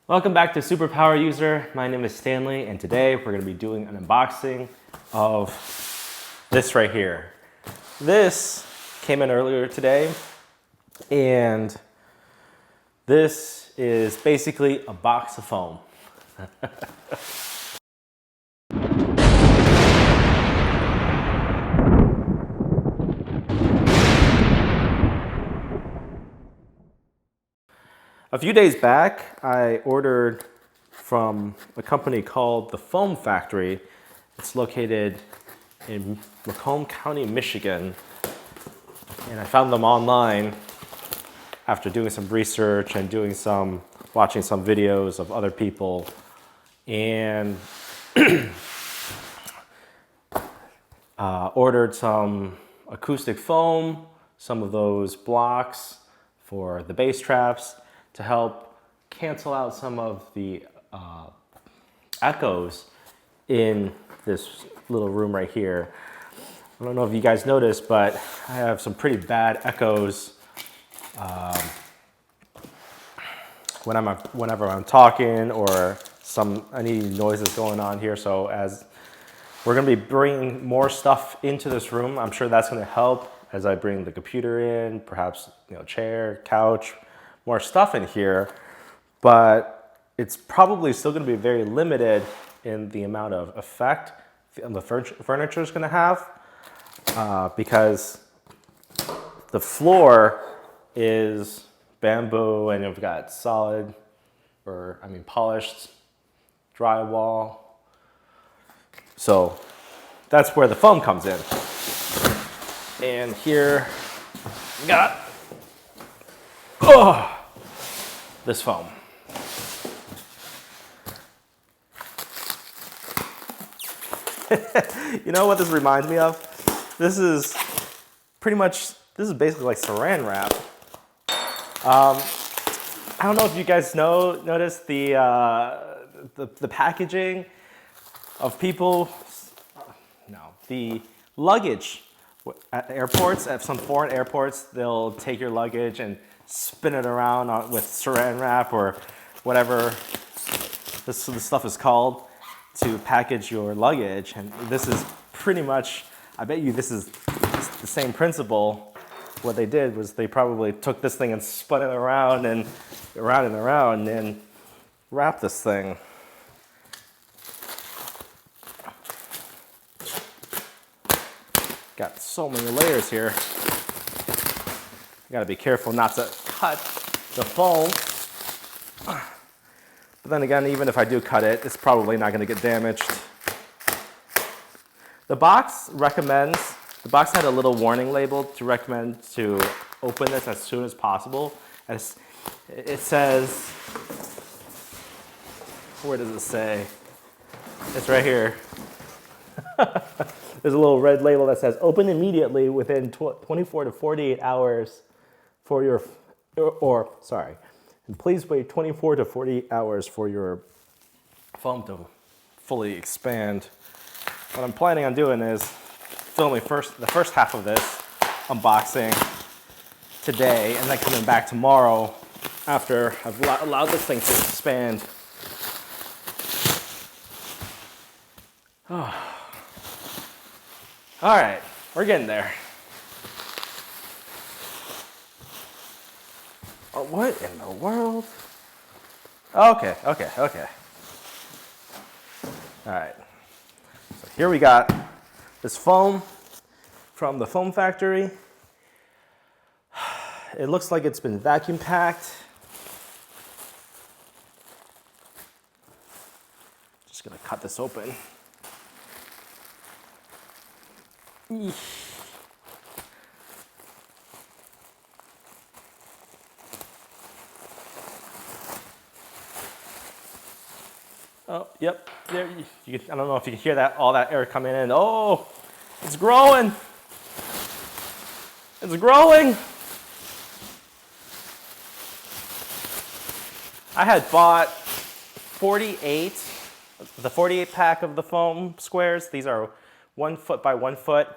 Welcome back to Superpower User. My name is Stanley, and today we're going to be doing an unboxing of this right here. This came in earlier today, and this is basically a box of foam. A few days back, I ordered from a company called the Foam Factory. It's located in Macomb County, Michigan. And I found them online after doing some research and watching some videos of other people. And ordered some acoustic foam, some of those blocks for the bass traps, to help cancel out some of the echoes in this little room right here. I don't know if you guys noticed, but I have some pretty bad echoes whenever I'm talking or any noises going on here. So as we're gonna be bringing more stuff into this room, I'm sure that's gonna help as I bring the computer in, perhaps chair, couch, more stuff in here, but it's probably still going to be very limited in the amount of effect the furniture is going to have because the floor is bamboo and you've got polished drywall. So that's where the foam comes in. And here we got this foam. You know what this reminds me of? This is basically like saran wrap. I don't know if you guys noticed the packaging of the luggage at airports. At some foreign airports, they'll take your luggage and spin it around with saran wrap or whatever this stuff is called to package your luggage. And this is pretty much, I bet you this is the same principle. What they did was they probably took this thing and spun it around and around and wrapped this thing. Got so many layers here. You gotta be careful not to cut the foam. But then again, even if I do cut it, it's probably not gonna get damaged. The box had a little warning label to recommend to open this as soon as possible. As it says, where does it say? It's right here. There's a little red label that says open immediately within 24 to 48 hours and please wait 24 to 48 hours for your foam to fully expand. What I'm planning on doing is filming the first half of this unboxing today and then coming back tomorrow after I've allowed this thing to expand. All right, we're getting there. Oh, what in the world? Okay. All right, so here we got this foam from the Foam Factory. It looks like it's been vacuum packed. Just gonna cut this open. Oh, yep. There. I don't know if you can hear that, all that air coming in. Oh, it's growing. It's growing. I had bought 48, the 48 pack of the foam squares. These are 1 foot by 1 foot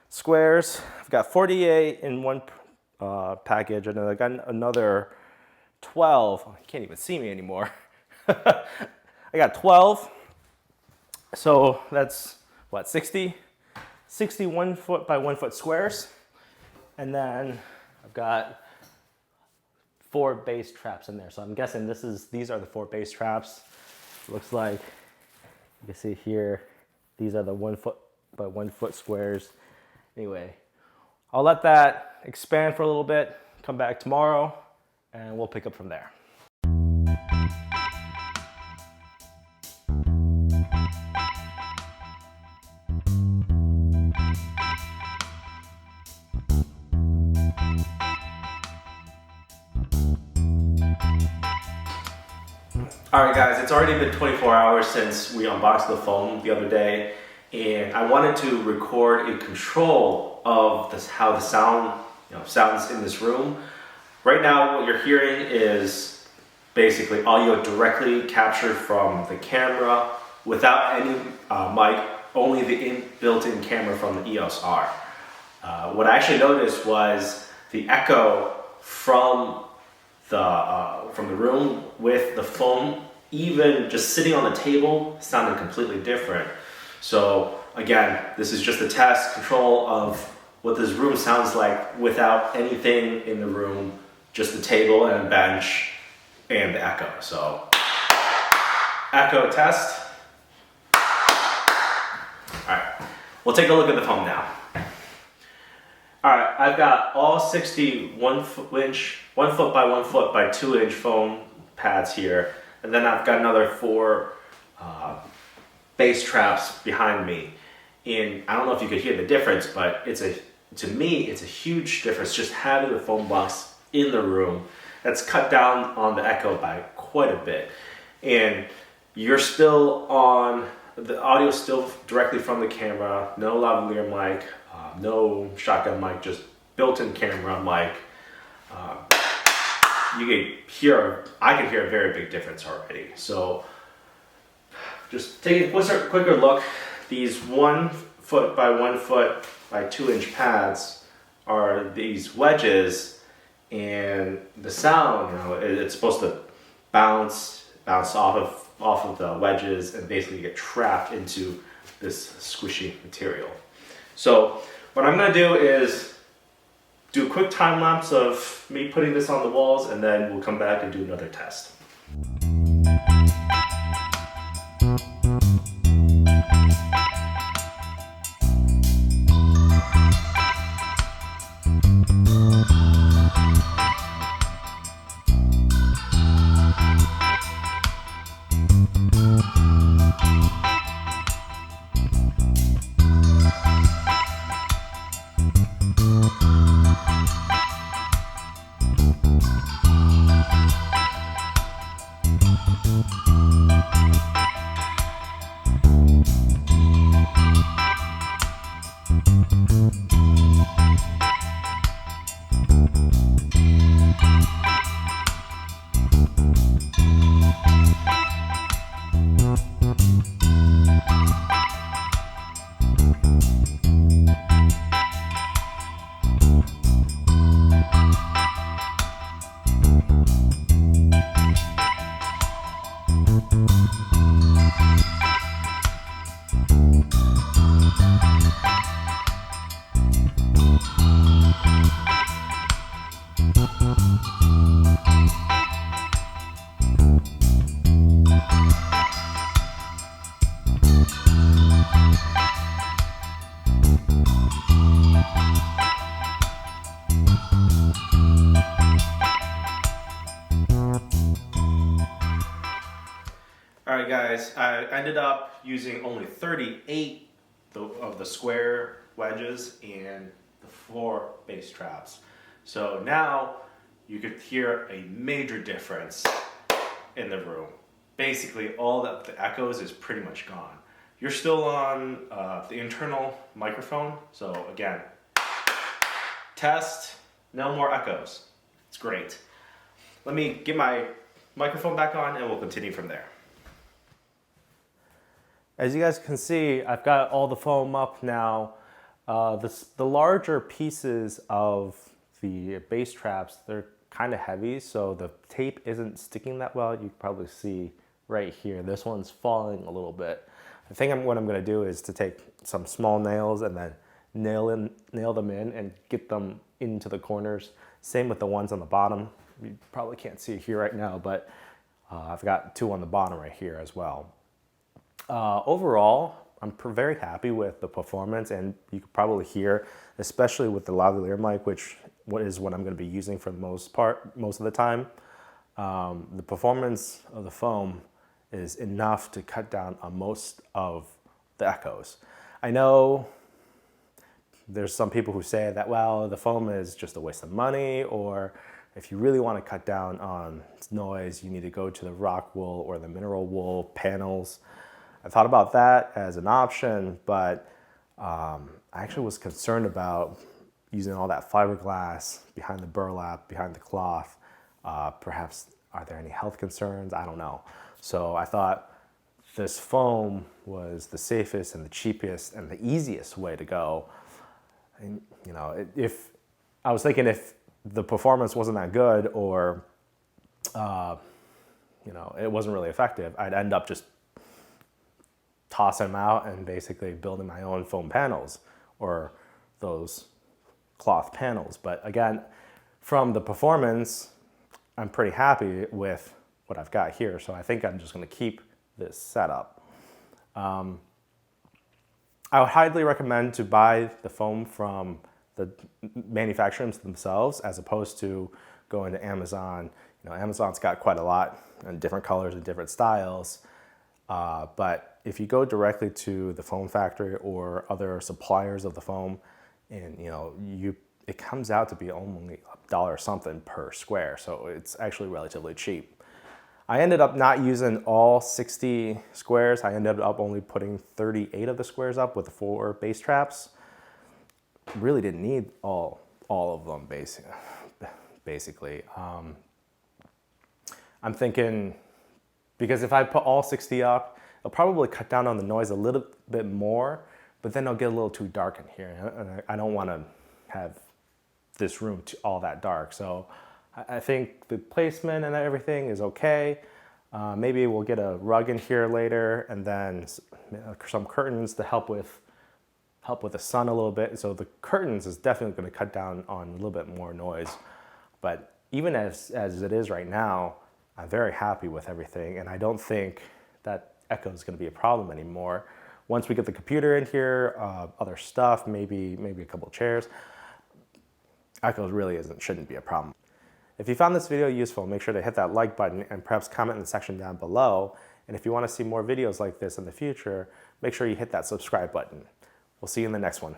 squares. I've got 48 in one package, and then I got another 12. Oh, you can't even see me anymore. I got 12. So that's what, 60? 60 1 foot by 1 foot squares. And then I've got 4 bass traps in there. So I'm guessing these are the 4 bass traps. Looks like, you can see here, these are the 1 foot by 1 foot squares. Anyway, I'll let that expand for a little bit, come back tomorrow, and we'll pick up from there. All right, guys, it's already been 24 hours since we unboxed the phone the other day, and I wanted to record a control of this, how the sound sounds in this room. Right now, what you're hearing is basically audio directly captured from the camera without any mic, only the built-in camera from the EOS R. What I actually noticed was the echo from the room with the phone, even just sitting on the table, sounded completely different. So again, this is just a test control of what this room sounds like without anything in the room, just the table and a bench and the echo. So echo test. All right, we'll take a look at the phone now. All right, I've got all 60 1 foot by 1 foot by 2 inch foam pads here. And then I've got another 4 bass traps behind me. And I don't know if you could hear the difference, but to me, it's a huge difference just having the foam box in the room. That's cut down on the echo by quite a bit. And you're still on, the audio still directly from the camera, no lavalier mic, no shotgun mic, just built-in camera mic. I can hear a very big difference already. So just take a quicker look. These 1 foot by 1 foot by 2 inch pads are these wedges, and the sound, it's supposed to bounce off of the wedges and basically get trapped into this squishy material. So what I'm gonna do is do a quick time lapse of me putting this on the walls, and then we'll come back and do another test. Alright guys, I ended up using only 38 of the square wedges and the 4 bass traps. So now you could hear a major difference in the room. Basically all the echoes is pretty much gone. You're still on the internal microphone, so again, test, no more echoes. It's great. Let me get my microphone back on and we'll continue from there. As you guys can see, I've got all the foam up now. The larger pieces of the bass traps, they're kind of heavy, so the tape isn't sticking that well. You can probably see right here, this one's falling a little bit. I think what I'm gonna do is to take some small nails and then nail them in and get them into the corners. Same with the ones on the bottom. You probably can't see it here right now, but I've got 2 on the bottom right here as well. Overall, I'm very happy with the performance, and you can probably hear, especially with the lavalier mic, which is what I'm going to be using for the most of the time. The performance of the foam is enough to cut down on most of the echoes. I know there's some people who say that, well, the foam is just a waste of money, or if you really want to cut down on noise, you need to go to the rock wool or the mineral wool panels. I thought about that as an option, but I actually was concerned about using all that fiberglass behind the burlap, behind the cloth. Perhaps, are there any health concerns? I don't know. So I thought this foam was the safest and the cheapest and the easiest way to go. And, you know, if I was thinking if the performance wasn't that good, or you know, it wasn't really effective, I'd end up just tossing them out and basically building my own foam panels or those cloth panels. But again, from the performance, I'm pretty happy with what I've got here. So I think I'm just going to keep this setup. I would highly recommend to buy the foam from the manufacturers themselves, as opposed to going to Amazon. You know, Amazon's got quite a lot in different colors and different styles. But if you go directly to the foam factory or other suppliers of the foam, and you know, it comes out to be only $1 something per square. So it's actually relatively cheap. I ended up not using all 60 squares. I ended up only putting 38 of the squares up with the 4 bass traps. Really didn't need all of them, basically. I'm thinking, because if I put all 60 up, it'll probably cut down on the noise a little bit more, but then it'll get a little too dark in here. And I don't want to have this room all that dark. So I think the placement and everything is okay. Maybe we'll get a rug in here later, and then some curtains to help with the sun a little bit. So the curtains is definitely going to cut down on a little bit more noise. But even as it is right now, I'm very happy with everything, and I don't think that echo is going to be a problem anymore. Once we get the computer in here, other stuff, maybe a couple of chairs, echo really shouldn't be a problem. If you found this video useful, make sure to hit that like button and perhaps comment in the section down below. And if you want to see more videos like this in the future, make sure you hit that subscribe button. We'll see you in the next one.